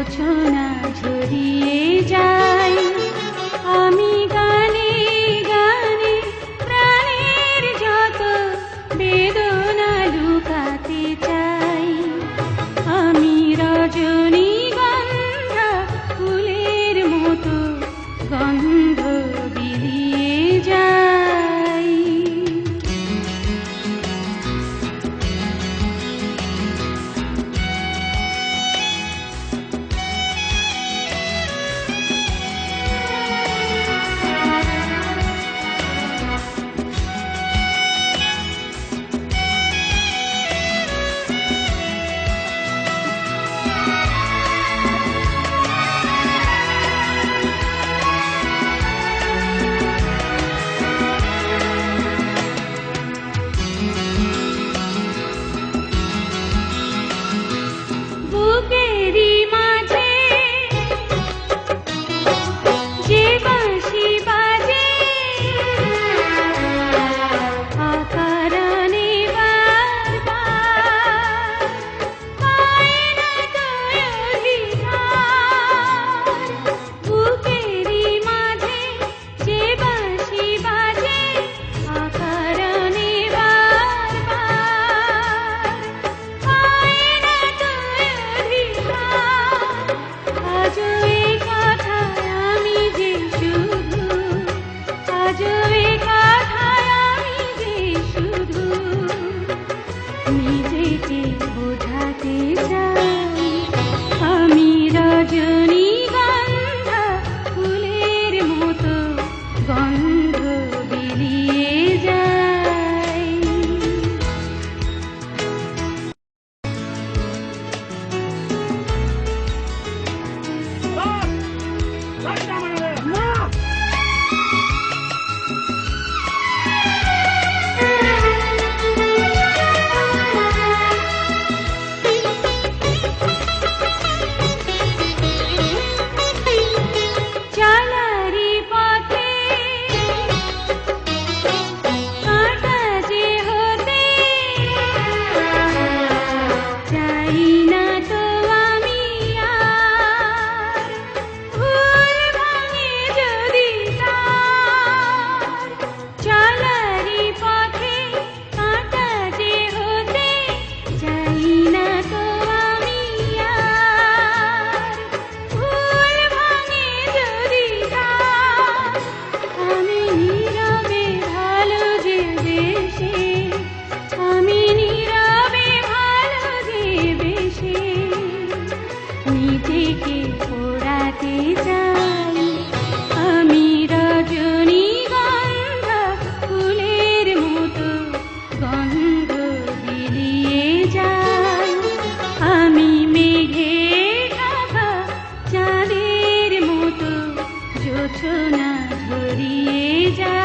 জোছনা ঝরিয়ে যায়। আমি গানে গানে প্রাণের যত বেদনা লুকাতে চাই। আমি রজনীগন্ধা ফুলের মতো গন্ধ বিলিয়ে যাই। বুকেরই মাঝে যে বাঁশি বাজে, অকারণে বারবার পায় না তো অধিকার। বুকেরই মাঝে যে বাঁশি বাজে, অকারণে বারবার পায় না তো অধিকার। আজও এই কথায় আমি যে শুধু, আজও এই কথায় আমি যে শুধু নিজেকে বোঝাতে চাই। আমি রজনীগন্ধা ফুলের মতো গন্ধ বিলিয়ে যাই। চলারি পথে কাঁটা যে হতে চাই না তো আমি আর। ভুল ভাঙে যদি তার, চলারি পথে কাঁটা যে হতে চাই না তো আমি আর। ভুল ভাঙে যদি তার, আমি নীরবে ভালো যে বেশে, আমি নীরবে ভালো যে বেশে নিজেকে পোড়াতে চাই। আমি রজনীগন্ধা ফুলের মতো গন্ধ বিলিয়ে যাই। আমি মেঘে ঢাকা চাঁদের মতো জোছনা ঝরিয়ে যাই।